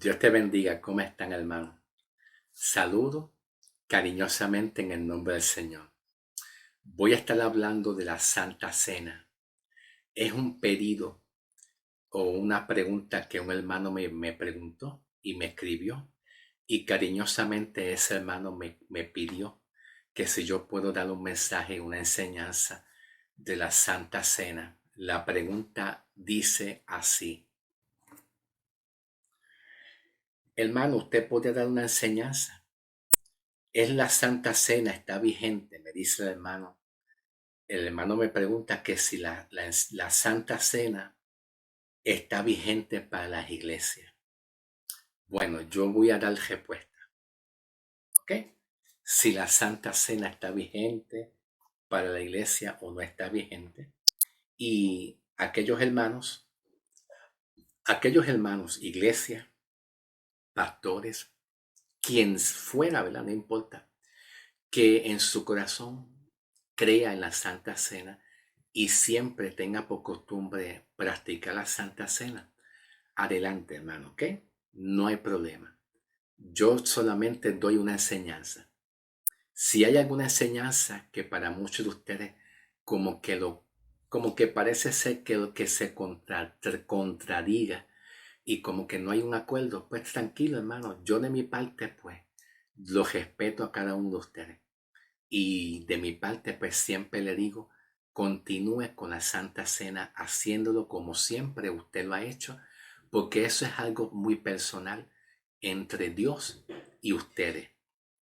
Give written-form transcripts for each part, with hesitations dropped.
Dios te bendiga. ¿Cómo están, hermano? Saludo cariñosamente en el nombre del Señor. Voy a estar hablando de la Santa Cena. Es un pedido o una pregunta que un hermano me preguntó y me escribió. Y cariñosamente ese hermano me pidió que si yo puedo dar un mensaje, una enseñanza de la Santa Cena. La pregunta dice así: hermano, ¿usted puede dar una enseñanza? ¿Es la Santa Cena, está vigente? Me dice el hermano. El hermano me pregunta que si la Santa Cena está vigente para las iglesias. Bueno, yo voy a dar respuesta, ¿ok? Si la Santa Cena está vigente para la iglesia o no está vigente. Y aquellos hermanos, iglesia, pastores, quien fuera, ¿verdad? No importa, que en su corazón crea en la Santa Cena y siempre tenga por costumbre practicar la Santa Cena. Adelante, hermano, ¿ok? No hay problema. Yo solamente doy una enseñanza. Si hay alguna enseñanza que para muchos de ustedes como que parece ser que lo que se contradiga y como que no hay un acuerdo, pues tranquilo, hermano. Yo de mi parte, pues, lo respeto a cada uno de ustedes. Y de mi parte, pues siempre le digo, continúe con la Santa Cena haciéndolo como siempre usted lo ha hecho, porque eso es algo muy personal entre Dios y ustedes,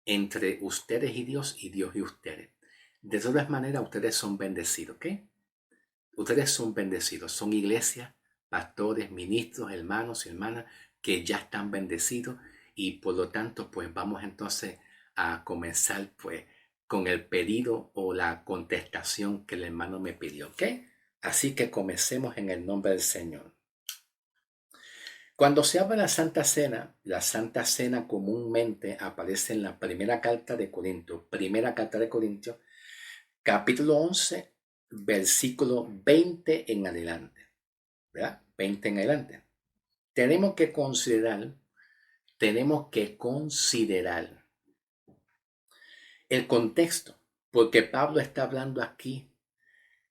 entre ustedes y Dios y ustedes. De todas maneras, ustedes son bendecidos, ¿ok? Ustedes son bendecidos, son iglesias, pastores, ministros, hermanos y hermanas que ya están bendecidos y por lo tanto, pues vamos entonces a comenzar pues con el pedido o la contestación que el hermano me pidió, ¿ok? Así que comencemos en el nombre del Señor. Cuando se habla de la Santa Cena comúnmente aparece en la primera carta de Corintios, capítulo 11, versículo 20 en adelante, ¿verdad? 20 en adelante. Tenemos que considerar el contexto, porque Pablo está hablando aquí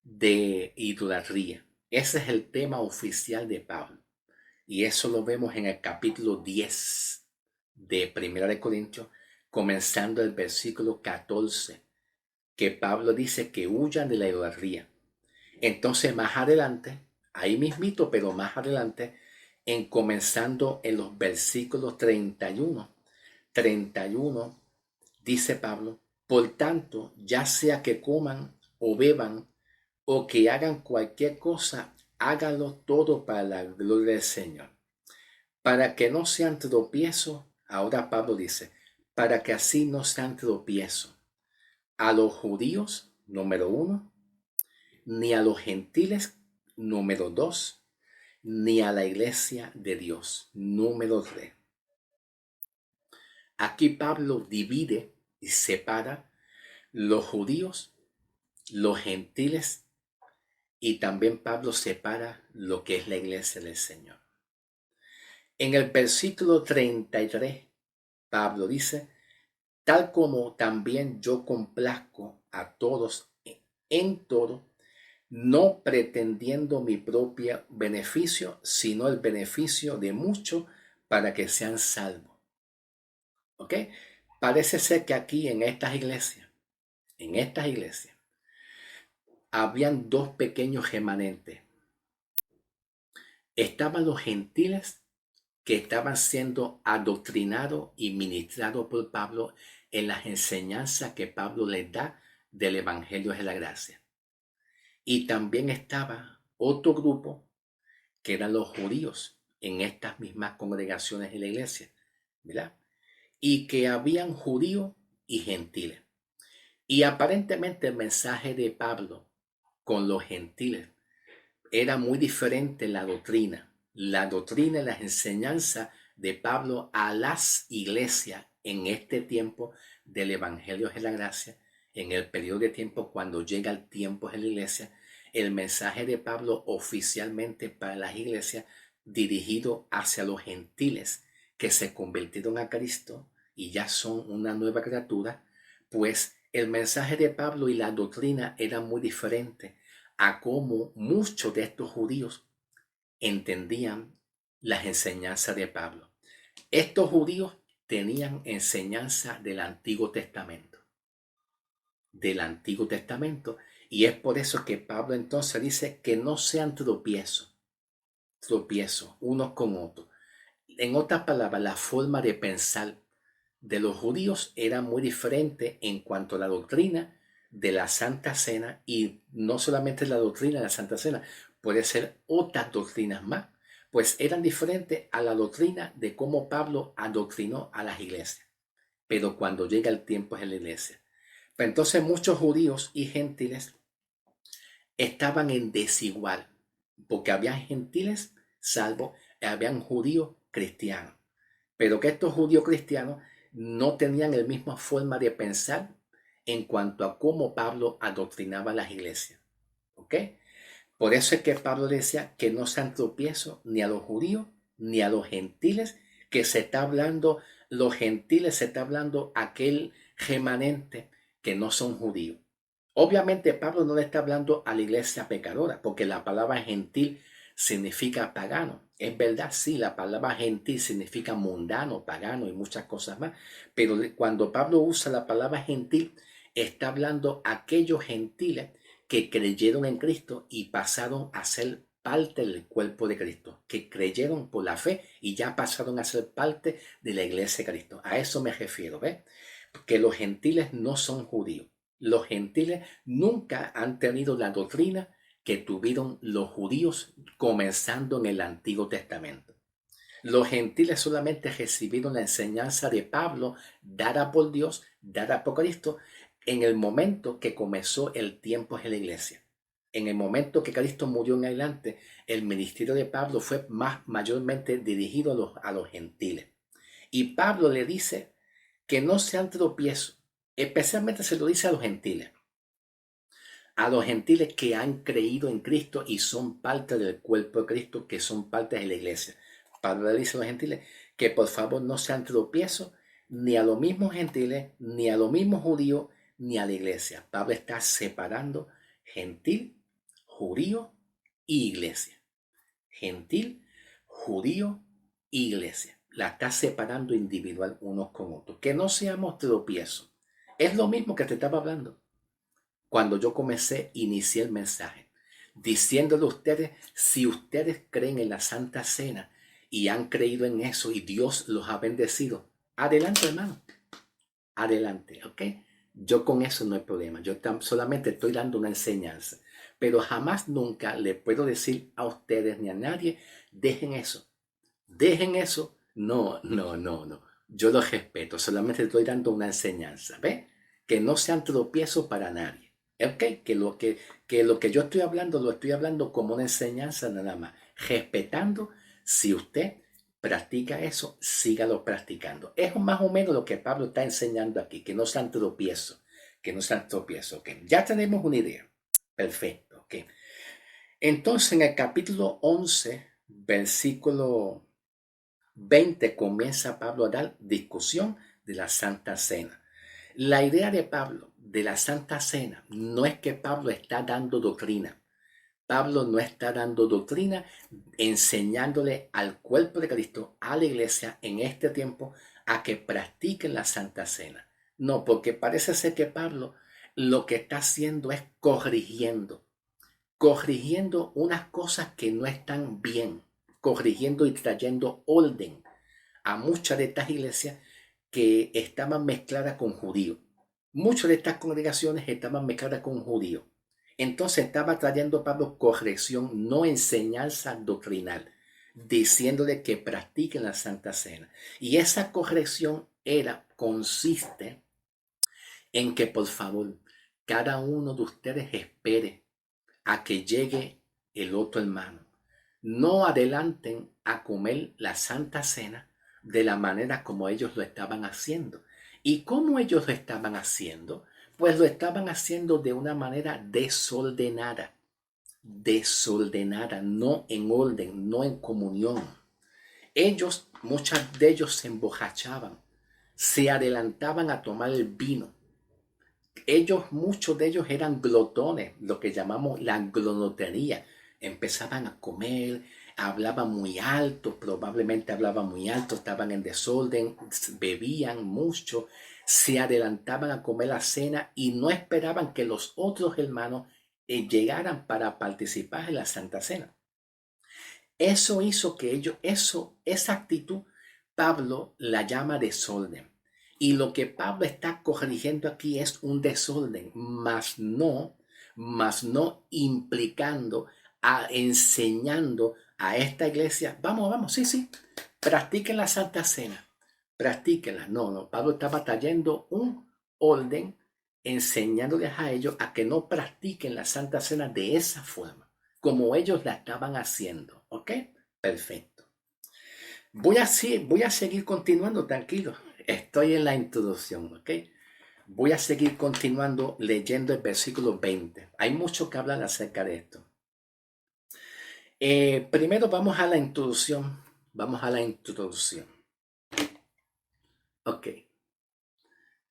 de idolatría. Ese es el tema oficial de Pablo. Y eso lo vemos en el capítulo 10 de Primera de Corintios, comenzando el versículo 14, que Pablo dice que huyan de la idolatría. Entonces más adelante, ahí mismito, pero más adelante, comenzando en los versículos 31, dice Pablo: por tanto, ya sea que coman o beban o que hagan cualquier cosa, háganlo todo para la gloria del Señor. Para que no sean tropiezos, ahora Pablo dice, para que así no sean tropiezos a los judíos, número 1, ni a los gentiles, número 2, ni a la iglesia de Dios, número 3. Aquí Pablo divide y separa los judíos, los gentiles, y también Pablo separa lo que es la iglesia del Señor. En el versículo 33, Pablo dice: tal como también yo complazco a todos en todo, no pretendiendo mi propio beneficio, sino el beneficio de muchos para que sean salvos. ¿Ok? Parece ser que aquí en estas iglesias, habían dos pequeños remanentes. Estaban los gentiles que estaban siendo adoctrinados y ministrados por Pablo en las enseñanzas que Pablo les da del Evangelio de la Gracia. Y también estaba otro grupo que eran los judíos en estas mismas congregaciones de la iglesia, ¿verdad? Y que habían judíos y gentiles. Y aparentemente el mensaje de Pablo con los gentiles era muy diferente la doctrina y las enseñanzas de Pablo a las iglesias en este tiempo del Evangelio de la Gracia, en el periodo de tiempo cuando llega el tiempo de la iglesia, el mensaje de Pablo oficialmente para las iglesias dirigido hacia los gentiles que se convirtieron a Cristo y ya son una nueva criatura, pues el mensaje de Pablo y la doctrina era muy diferente a cómo muchos de estos judíos entendían las enseñanzas de Pablo. Estos judíos tenían enseñanza del Antiguo Testamento, y es por eso que Pablo entonces dice que no sean tropiezos unos con otros. En otras palabras, la forma de pensar de los judíos era muy diferente en cuanto a la doctrina de la Santa Cena, y no solamente la doctrina de la Santa Cena, puede ser otras doctrinas más, pues eran diferentes a la doctrina de cómo Pablo adoctrinó a las iglesias. Pero cuando llega el tiempo en la iglesia, pues entonces muchos judíos y gentiles estaban en desigual, porque habían gentiles salvo, habían judíos cristianos, pero que estos judíos cristianos no tenían la misma forma de pensar en cuanto a cómo Pablo adoctrinaba a las iglesias. ¿Ok? Por eso es que Pablo decía que no sean tropiezos ni a los judíos ni a los gentiles, que se está hablando, los gentiles se está hablando aquel remanente que no son judíos. Obviamente Pablo no le está hablando a la iglesia pecadora, porque la palabra gentil significa pagano. Es verdad, sí, la palabra gentil significa mundano, pagano y muchas cosas más. Pero cuando Pablo usa la palabra gentil, está hablando a aquellos gentiles que creyeron en Cristo y pasaron a ser parte del cuerpo de Cristo, que creyeron por la fe y ya pasaron a ser parte de la iglesia de Cristo. A eso me refiero, ¿ves? Que los gentiles no son judíos. Los gentiles nunca han tenido la doctrina que tuvieron los judíos comenzando en el Antiguo Testamento. Los gentiles solamente recibieron la enseñanza de Pablo dada por Dios, dada por Cristo, en el momento que comenzó el tiempo en la iglesia. En el momento que Cristo murió en adelante, el ministerio de Pablo fue mayormente dirigido a los gentiles. Y Pablo le dice que no sean tropiezos, especialmente se lo dice a los gentiles que han creído en Cristo y son parte del cuerpo de Cristo, que son parte de la iglesia. Pablo le dice a los gentiles que por favor no sean tropiezos ni a los mismos gentiles, ni a los mismos judíos, ni a la iglesia. Pablo está separando gentil, judío y iglesia. Gentil, judío y iglesia. La está separando individual unos con otros. Que no seamos tropiezos. Es lo mismo que te estaba hablando cuando yo inicié el mensaje, diciéndole a ustedes, si ustedes creen en la Santa Cena y han creído en eso y Dios los ha bendecido, adelante, hermano, adelante, ¿ok? Yo con eso no hay problema, yo solamente estoy dando una enseñanza, pero jamás nunca le puedo decir a ustedes ni a nadie, dejen eso, no, no, no, no, yo los respeto, solamente estoy dando una enseñanza, ¿ve? Que no sean tropiezos para nadie. Ok, que lo que yo estoy hablando, lo estoy hablando como una enseñanza nada más. Respetando, si usted practica eso, sígalo practicando. Es más o menos lo que Pablo está enseñando aquí, que no sean tropiezos, que no sean tropiezos. Ok, ya tenemos una idea. Perfecto, ok. Entonces en el capítulo 11, versículo 20, comienza Pablo a dar discusión de la Santa Cena. La idea de Pablo de la Santa Cena no es que Pablo está dando doctrina. Pablo no está dando doctrina enseñándole al cuerpo de Cristo, a la iglesia en este tiempo, a que practiquen la Santa Cena. No, porque parece ser que Pablo lo que está haciendo es corrigiendo unas cosas que no están bien, corrigiendo y trayendo orden a muchas de estas iglesias que estaban mezcladas con judíos. Muchas de estas congregaciones estaban mezcladas con judíos. Entonces estaba trayendo Pablo corrección, no enseñanza doctrinal, diciéndole que practiquen la Santa Cena. Y esa corrección consiste en que por favor cada uno de ustedes espere a que llegue el otro hermano. No adelanten a comer la Santa Cena de la manera como ellos lo estaban haciendo. ¿Y cómo ellos lo estaban haciendo? Pues lo estaban haciendo de una manera desordenada, no en orden, no en comunión. Muchos de ellos se emborrachaban, se adelantaban a tomar el vino. Muchos de ellos eran glotones, lo que llamamos la glotonería. Empezaban a comer, hablaban muy alto, probablemente hablaban muy alto, estaban en desorden, bebían mucho, se adelantaban a comer la cena y no esperaban que los otros hermanos llegaran para participar en la Santa Cena. Eso hizo que esa actitud, Pablo la llama desorden. Y lo que Pablo está corrigiendo aquí es un desorden, más no implicando, enseñando a esta iglesia, vamos, sí, practiquen la Santa Cena, practíquenla. No, Pablo estaba trayendo un orden, enseñándoles a ellos a que no practiquen la Santa Cena de esa forma, como ellos la estaban haciendo, ¿ok? Perfecto. Voy a seguir continuando, tranquilo. Estoy en la introducción, ¿ok? Voy a seguir continuando leyendo el versículo 20. Hay mucho que hablar acerca de esto. Primero vamos a la introducción. Ok.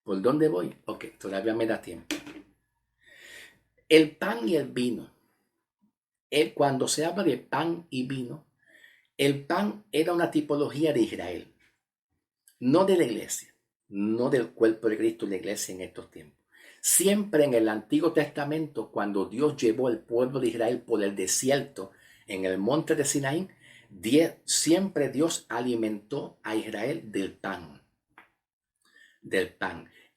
¿Por dónde voy? Ok, todavía me da tiempo. El pan y el vino. Cuando se habla de pan y vino, el pan era una tipología de Israel, no de la iglesia, no del cuerpo de Cristo y la iglesia en estos tiempos. Siempre en el Antiguo Testamento, cuando Dios llevó al pueblo de Israel por el desierto en el monte de Sinaí, siempre Dios alimentó a Israel del pan.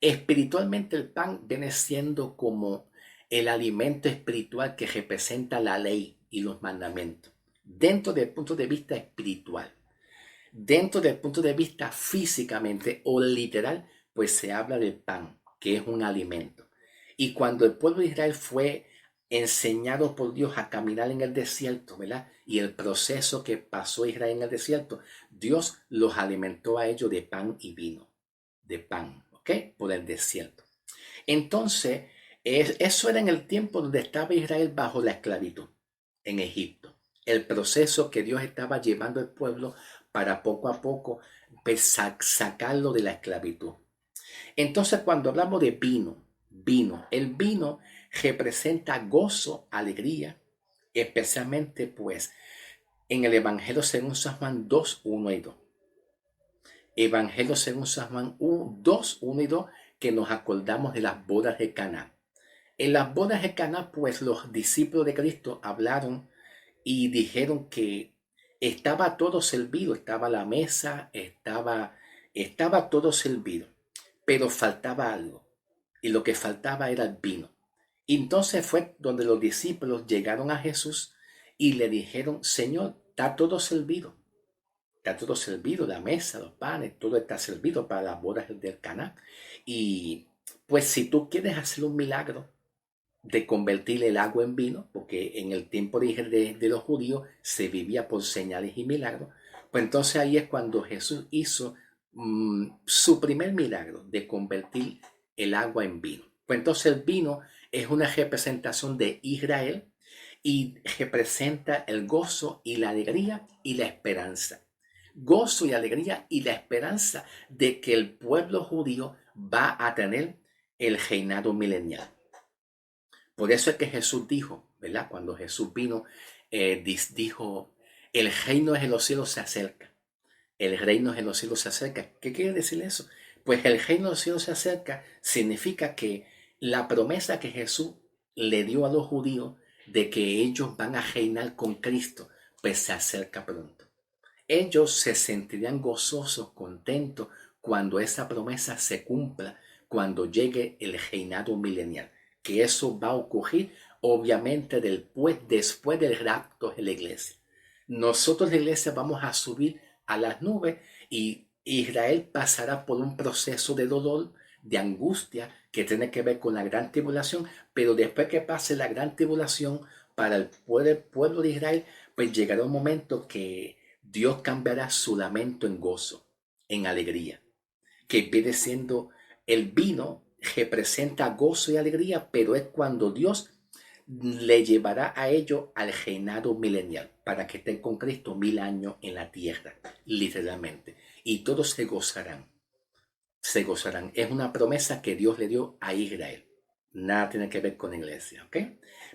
Espiritualmente el pan viene siendo como el alimento espiritual que representa la ley y los mandamientos. Dentro del punto de vista espiritual. Dentro del punto de vista físicamente o literal, pues se habla del pan, que es un alimento. Y cuando el pueblo de Israel fue enseñado por Dios a caminar en el desierto, ¿verdad? Y el proceso que pasó Israel en el desierto, Dios los alimentó a ellos de pan y vino, de pan, ¿ok? Por el desierto. Entonces, eso era en el tiempo donde estaba Israel bajo la esclavitud en Egipto. El proceso que Dios estaba llevando al pueblo para poco a poco pues, sacarlo de la esclavitud. Entonces, cuando hablamos de el vino representa gozo, alegría, especialmente pues en el Evangelio según San Juan 2, 1 y 2. Evangelio según San Juan 2, 1 y 2, que nos acordamos de las bodas de Caná. En las bodas de Caná, pues los discípulos de Cristo hablaron y dijeron que estaba todo servido, estaba la mesa, estaba todo servido, pero faltaba algo. Y lo que faltaba era el vino. Y entonces fue donde los discípulos llegaron a Jesús y le dijeron, Señor, está todo servido, la mesa, los panes, todo está servido para las bodas del Caná. Y pues si tú quieres hacer un milagro de convertir el agua en vino, porque en el tiempo de los judíos se vivía por señales y milagros, pues entonces ahí es cuando Jesús hizo su primer milagro de convertir el agua en vino. Pues entonces el vino es una representación de Israel y representa el gozo y la alegría y la esperanza. Gozo y alegría y la esperanza de que el pueblo judío va a tener el reinado milenial. Por eso es que Jesús dijo, ¿verdad? Cuando Jesús vino, dijo, el reino de los cielos se acerca. El reino de los cielos se acerca. ¿Qué quiere decir eso? Pues el reino de los cielos se acerca significa que la promesa que Jesús le dio a los judíos de que ellos van a reinar con Cristo, pues se acerca pronto. Ellos se sentirían gozosos, contentos, cuando esa promesa se cumpla, cuando llegue el reinado milenial. Que eso va a ocurrir obviamente después del rapto de la iglesia. Nosotros la iglesia vamos a subir a las nubes y Israel pasará por un proceso de dolor, de angustia que tiene que ver con la gran tribulación, pero después que pase la gran tribulación para el pueblo de Israel, pues llegará un momento que Dios cambiará su lamento en gozo, en alegría, que viene siendo el vino representa gozo y alegría, pero es cuando Dios le llevará a ellos al reinado milenial, para que estén con Cristo 1000 años en la tierra, literalmente. Y todos se gozarán, se gozarán. Es una promesa que Dios le dio a Israel. Nada tiene que ver con la iglesia, ¿ok?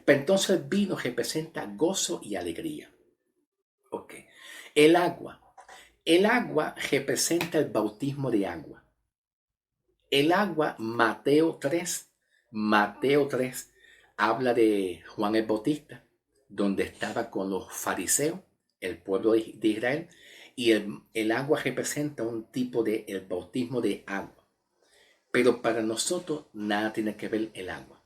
Pero entonces el vino representa gozo y alegría, ¿ok? El agua. El agua representa el bautismo de agua. El agua, Mateo 3 habla de Juan el Bautista, donde estaba con los fariseos, el pueblo de Israel, y el agua representa un tipo de el bautismo de agua. Pero para nosotros nada tiene que ver el agua.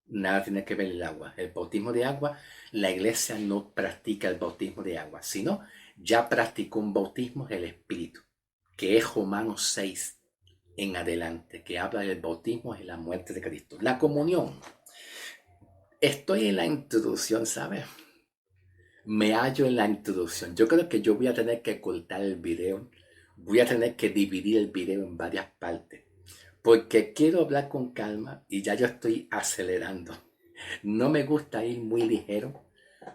Nada tiene que ver el agua. El bautismo de agua, la iglesia no practica el bautismo de agua, sino ya practicó un bautismo del Espíritu, que es Romanos 6 en adelante, que habla del bautismo y la muerte de Cristo. La comunión. Estoy en la introducción, ¿sabes? Me hallo en la introducción. Yo creo que yo voy a tener que cortar el video. Voy a tener que dividir el video en varias partes. Porque quiero hablar con calma y ya yo estoy acelerando. No me gusta ir muy ligero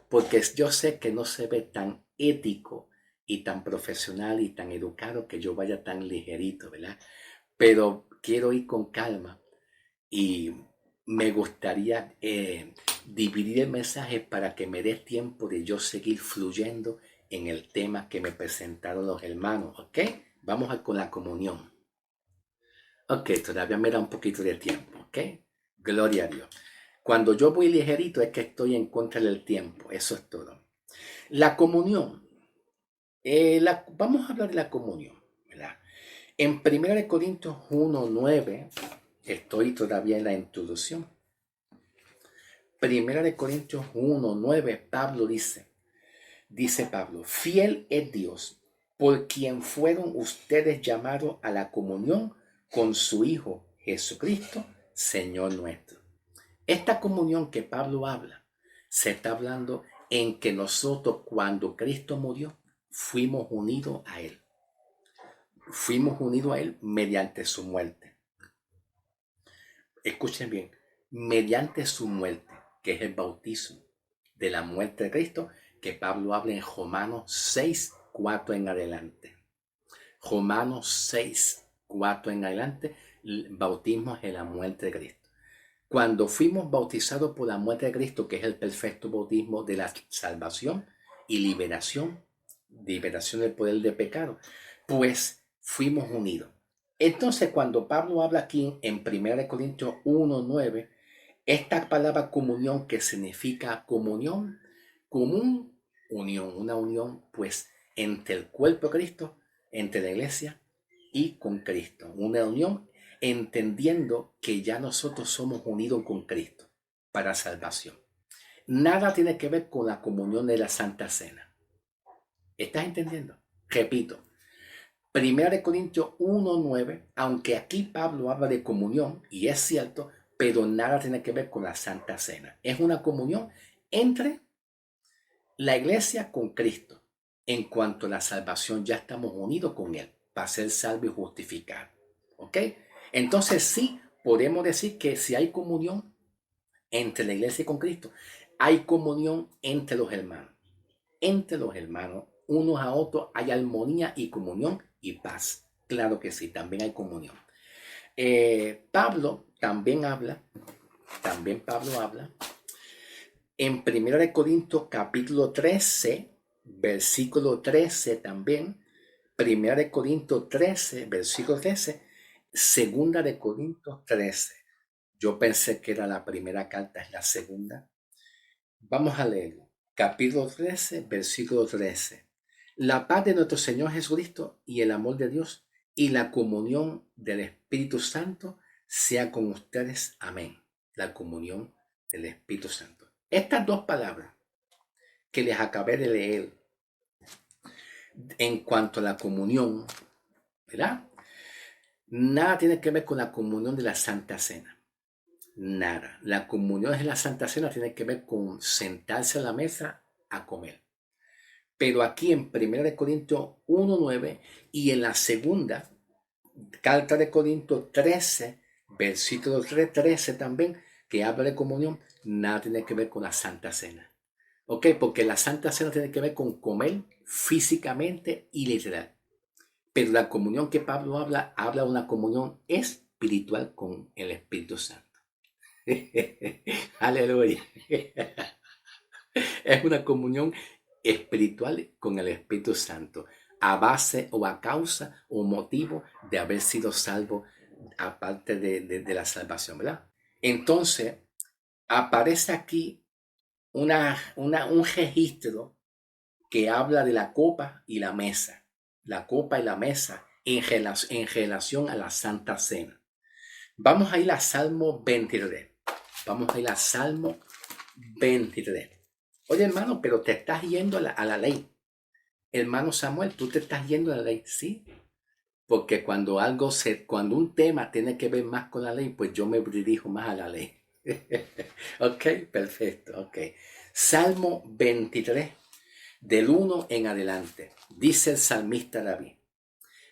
porque yo sé que no se ve tan ético y tan profesional y tan educado que yo vaya tan ligerito, ¿verdad? Pero quiero ir con calma y me gustaría dividir el mensaje para que me dé tiempo de yo seguir fluyendo en el tema que me presentaron los hermanos, ¿ok? Vamos con la comunión. Ok, todavía me da un poquito de tiempo, ¿ok? Gloria a Dios. Cuando yo voy ligerito es que estoy en contra del tiempo, eso es todo. La comunión. Vamos a hablar de la comunión, ¿verdad? En 1 Corintios 1:9, estoy todavía en la introducción. 1 Corintios 1:9, Pablo dice Pablo, fiel es Dios, por quien fueron ustedes llamados a la comunión con su Hijo Jesucristo, Señor nuestro. Esta comunión que Pablo habla, se está hablando en que nosotros cuando Cristo murió, fuimos unidos a Él. Fuimos unidos a Él mediante su muerte. Escuchen bien, mediante su muerte, que es el bautismo de la muerte de Cristo, que Pablo habla en Romanos 6:4 en adelante. Romanos 6:4 en adelante, el bautismo es la muerte de Cristo. Cuando fuimos bautizados por la muerte de Cristo, que es el perfecto bautismo de la salvación y liberación del poder de pecado, pues fuimos unidos. Entonces, cuando Pablo habla aquí en 1 Corintios 1:9, esta palabra comunión, que significa comunión, común, unión, una unión pues entre el cuerpo de Cristo, entre la iglesia y con Cristo, una unión entendiendo que ya nosotros somos unidos con Cristo para salvación. Nada tiene que ver con la comunión de la Santa Cena. ¿Estás entendiendo? Repito, 1 Corintios 1:9, aunque aquí Pablo habla de comunión, y es cierto, pero nada tiene que ver con la Santa Cena. Es una comunión entre la iglesia con Cristo. En cuanto a la salvación, ya estamos unidos con Él para ser salvos y justificados. ¿Ok? Entonces sí, podemos decir que si hay comunión entre la iglesia y con Cristo, hay comunión entre los hermanos. Entre los hermanos, unos a otros, hay armonía y comunión y paz. Claro que sí, también hay comunión. Pablo habla en 1 Corintios capítulo 13, versículo 13 también. 1 Corintios 13, versículo 13. 2 Corintios 13. Yo pensé que era la primera carta, es la segunda. Vamos a leerlo. Capítulo 13, versículo 13. La paz de nuestro Señor Jesucristo y el amor de Dios y la comunión del Espíritu Santo sea con ustedes. Amén. La comunión del Espíritu Santo. Estas dos palabras que les acabé de leer en cuanto a la comunión, ¿verdad? Nada tiene que ver con la comunión de la Santa Cena. Nada. La comunión de la Santa Cena tiene que ver con sentarse a la mesa a comer. Pero aquí en 1 Corintios 1:9 y en la segunda carta de Corintios 13, versículo 13 también, que habla de comunión, nada tiene que ver con la Santa Cena. ¿Ok? Porque la Santa Cena tiene que ver con comer físicamente y literal. Pero la comunión que Pablo habla de una comunión espiritual con el Espíritu Santo. Aleluya. Es una comunión espiritual con el Espíritu Santo, a base o a causa o motivo de haber sido salvo, aparte de la salvación, ¿verdad? Entonces, aparece aquí un registro que habla de la copa y la mesa. La copa y la mesa en relación a la Santa Cena. Vamos a ir a Salmo 23. Vamos a ir a Salmo 23. Oye, hermano, pero te estás yendo a la ley. Hermano Samuel, tú te estás yendo a la ley, sí. Porque cuando un tema tiene que ver más con la ley, pues yo me dirijo más a la ley. Ok, perfecto, ok. Salmo 23, del 1 en adelante. Dice el salmista David: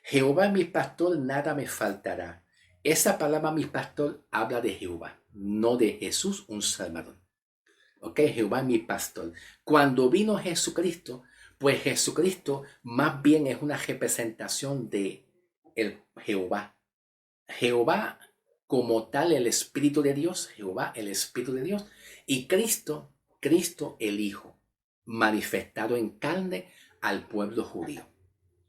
Jehová es mi pastor, nada me faltará. Esa palabra mi pastor habla de Jehová, no de Jesús, un salvador. Ok, Jehová es mi pastor. Cuando vino Jesucristo, pues Jesucristo más bien es una representación de el Jehová. Jehová como tal, el Espíritu de Dios, Jehová, el Espíritu de Dios, y Cristo el Hijo, manifestado en carne al pueblo judío,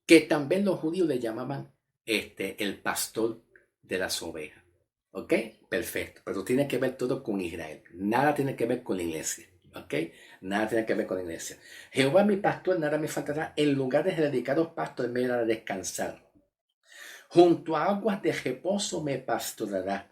que también los judíos le llamaban el pastor de las ovejas. ¿Ok? Perfecto. Pero tiene que ver todo con Israel. Nada tiene que ver con la iglesia. ¿Ok? Nada tiene que ver con la iglesia. Jehová mi pastor, nada me faltará. En lugares dedicados pastos me hará descansar. Junto a aguas de reposo me pastorará.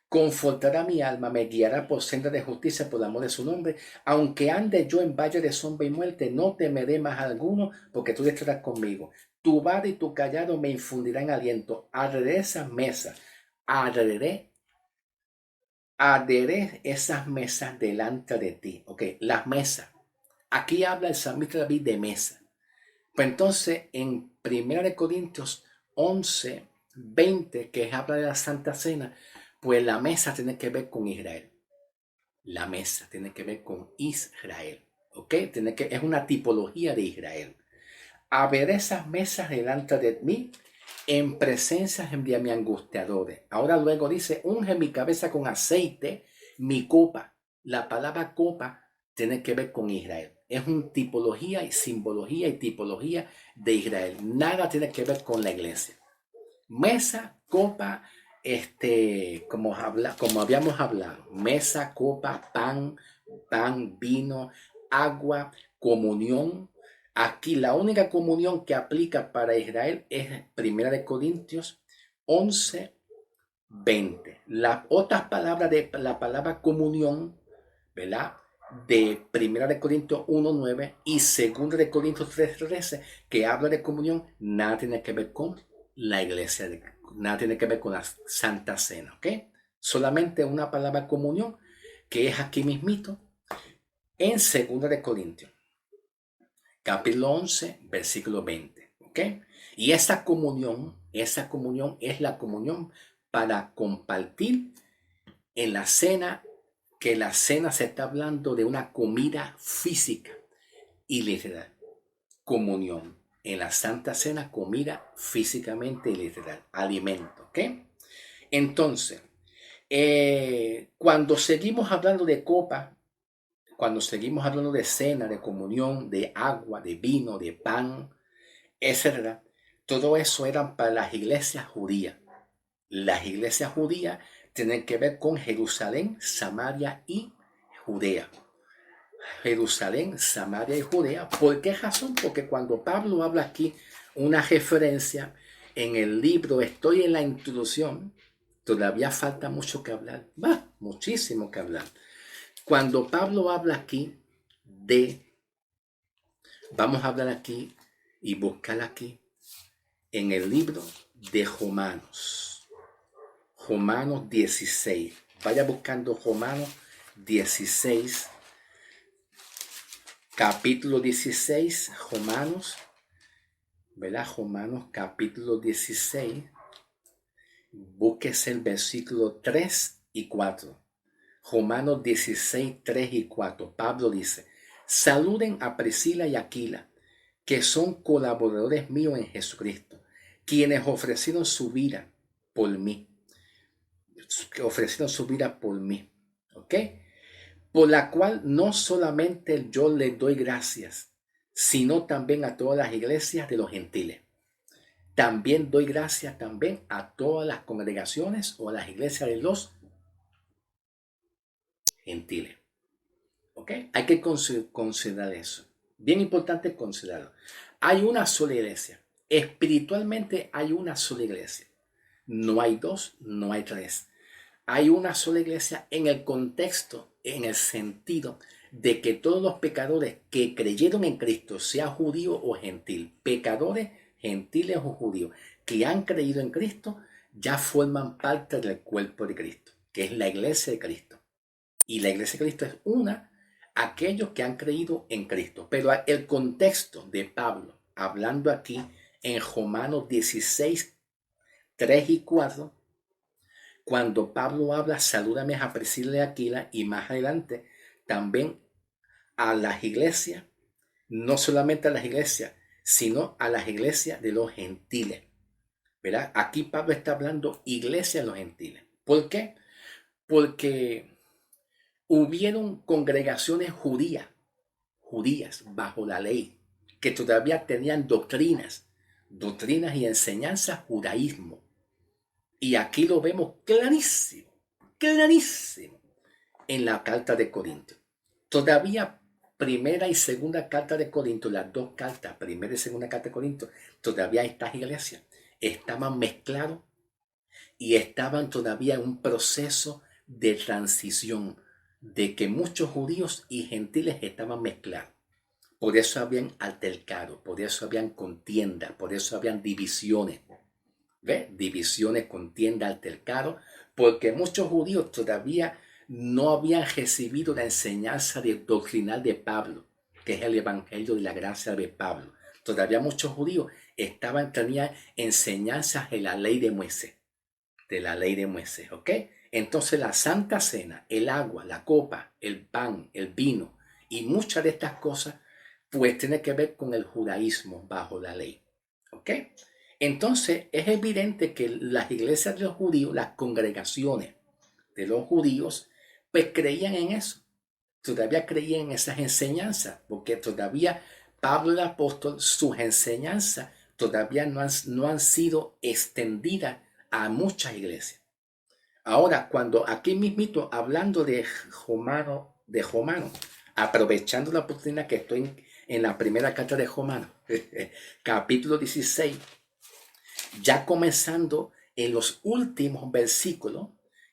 Confortará mi alma, me guiará por senda de justicia por amor de su nombre. Aunque ande yo en valle de sombra y muerte, no temeré más alguno, porque tú estarás conmigo. Tu vara y tu callado me infundirán aliento. Arderé esas mesas, arderé esas mesas delante de ti. Ok, las mesas. Aquí habla el salmista David de mesa. Pues entonces, en 1 Corintios 11, 20, que habla de la Santa Cena, pues la mesa tiene que ver con Israel. La mesa tiene que ver con Israel. ¿Ok? Es una tipología de Israel. A ver esas mesas delante de mí, en presencia de mis angustiadores. Ahora luego dice: unge mi cabeza con aceite, mi copa. La palabra copa tiene que ver con Israel. Es una tipología y simbología y tipología de Israel. Nada tiene que ver con la iglesia. Mesa, copa, como habíamos hablado, mesa, copa, pan, vino, agua, comunión. Aquí la única comunión que aplica para Israel es 1 Corintios 11, 20. Las otras palabras de la palabra comunión, ¿verdad? De 1 Corintios 1, 9 y 2 Corintios 3, 13, que habla de comunión, nada tiene que ver con la iglesia, nada tiene que ver con la Santa Cena, ¿ok? Solamente una palabra comunión, que es aquí mismito, en 2 Corintios, capítulo 11, versículo 20, ¿ok? Y esa comunión es la comunión para compartir en la cena, que la cena se está hablando de una comida física y literal. Comunión. En la Santa Cena, comida físicamente y literal. Alimento. ¿Ok? Entonces, cuando seguimos hablando de copa, cuando seguimos hablando de cena, de comunión, de agua, de vino, de pan, etc., todo eso eran para las iglesias judías. Las iglesias judías tienen que ver con Jerusalén, Samaria y Judea. Jerusalén, Samaria y Judea. ¿Por qué razón? Porque cuando Pablo habla aquí una referencia en el libro, estoy en la introducción, todavía falta mucho que hablar, muchísimo que hablar. Cuando Pablo habla aquí vamos a hablar aquí y buscar aquí en el libro de Romanos 16. Vaya buscando Romanos 16. Capítulo 16, Romanos, ¿verdad? Romanos capítulo 16, búsquese el versículo 3 y 4. Romanos 16, 3 y 4. Pablo dice, saluden a Priscila y Aquila, que son colaboradores míos en Jesucristo, quienes ofrecieron su vida por mí. Que ofrecieron su vida por mí. ¿Ok? Por la cual no solamente yo les doy gracias, sino también a todas las iglesias de los gentiles. También doy gracias también a todas las congregaciones o a las iglesias de los gentiles. ¿Ok? Hay que considerar eso. Bien importante considerarlo. Hay una sola iglesia. Espiritualmente hay una sola iglesia. No hay dos, no hay tres. Hay una sola iglesia en el contexto, en el sentido de que todos los pecadores que creyeron en Cristo, sea judío o gentil, pecadores, gentiles o judíos, que han creído en Cristo, ya forman parte del cuerpo de Cristo, que es la iglesia de Cristo. Y la iglesia de Cristo es aquellos que han creído en Cristo. Pero el contexto de Pablo, hablando aquí en Romanos 16, 3 y 4, cuando Pablo habla, salúdame a Priscila y Aquila, y más adelante también a las iglesias, no solamente a las iglesias, sino a las iglesias de los gentiles. ¿Verdad? Aquí Pablo está hablando iglesia de los gentiles. ¿Por qué? Porque hubieron congregaciones judías bajo la ley, que todavía tenían doctrinas y enseñanzas judaísmo. Y aquí lo vemos clarísimo en la carta de Corintios. Todavía primera y segunda carta de Corintios, las dos cartas, primera y segunda carta de Corintios, todavía estas iglesias estaban mezclados y estaban todavía en un proceso de transición, de que muchos judíos y gentiles estaban mezclados. Por eso habían altercado, por eso habían contiendas, por eso habían divisiones. ¿Ve? Divisiones, contienda, altercado, porque muchos judíos todavía no habían recibido la enseñanza doctrinal de Pablo, que es el evangelio de la gracia de Pablo. Todavía muchos judíos tenían enseñanzas de la ley de Moisés, ¿ok? Entonces la Santa Cena, el agua, la copa, el pan, el vino y muchas de estas cosas, pues tiene que ver con el judaísmo bajo la ley, ¿ok? Entonces es evidente que las iglesias de los judíos, las congregaciones de los judíos, pues creían en eso. Todavía creían en esas enseñanzas, porque todavía Pablo el apóstol, sus enseñanzas todavía no han sido extendidas a muchas iglesias. Ahora, cuando aquí mismito, hablando de Romano, aprovechando la oportunidad que estoy en la primera carta de Romano, capítulo 16, ya comenzando en los últimos versículos,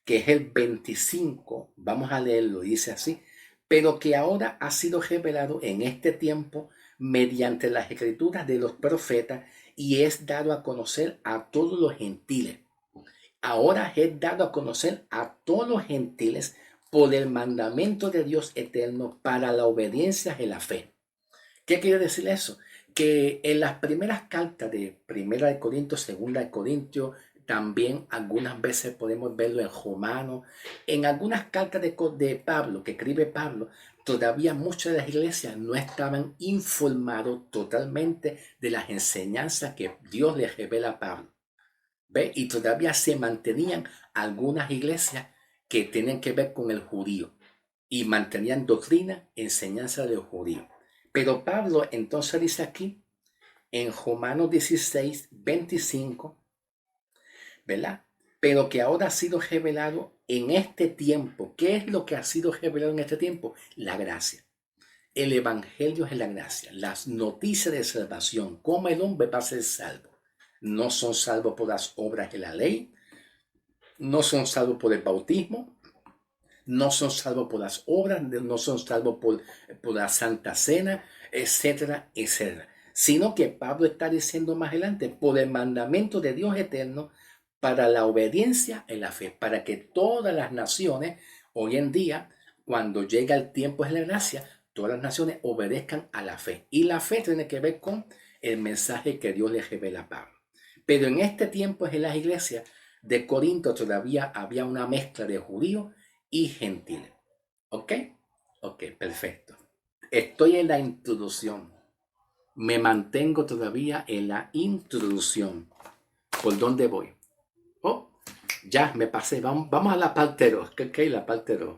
que es el 25, vamos a leerlo, dice así, pero que ahora ha sido revelado en este tiempo mediante las escrituras de los profetas y es dado a conocer a todos los gentiles. Ahora es dado a conocer a todos los gentiles por el mandamiento de Dios eterno para la obediencia y la fe. ¿Qué quiere decir eso? Que en las primeras cartas de Primera de Corintios, Segunda de Corintios, también algunas veces podemos verlo en Romanos, en algunas cartas de Pablo, que escribe Pablo, todavía muchas de las iglesias no estaban informados totalmente de las enseñanzas que Dios les revela a Pablo. ¿Ve? Y todavía se mantenían algunas iglesias que tienen que ver con el judío y mantenían doctrina, enseñanza de los judíos. Pero Pablo entonces dice aquí, en Romanos 16, 25, ¿verdad? Pero que ahora ha sido revelado en este tiempo. ¿Qué es lo que ha sido revelado en este tiempo? La gracia. El evangelio es la gracia, las noticias de salvación, cómo el hombre va a ser salvo. No son salvos por las obras de la ley, no son salvos por el bautismo, no son salvos por las obras, no son salvos por la Santa Cena, etcétera, etcétera. Sino que Pablo está diciendo más adelante, por el mandamiento de Dios eterno, para la obediencia en la fe, para que todas las naciones, hoy en día, cuando llega el tiempo de la gracia, todas las naciones obedezcan a la fe. Y la fe tiene que ver con el mensaje que Dios le revela a Pablo. Pero en este tiempo en las iglesias de Corinto todavía había una mezcla de judíos y gentiles. ¿Ok? Ok, perfecto. Estoy en la introducción. Me mantengo todavía en la introducción. ¿Por dónde voy? Oh, ya me pasé. Vamos a la parte 2. ¿Ok? La parte 2.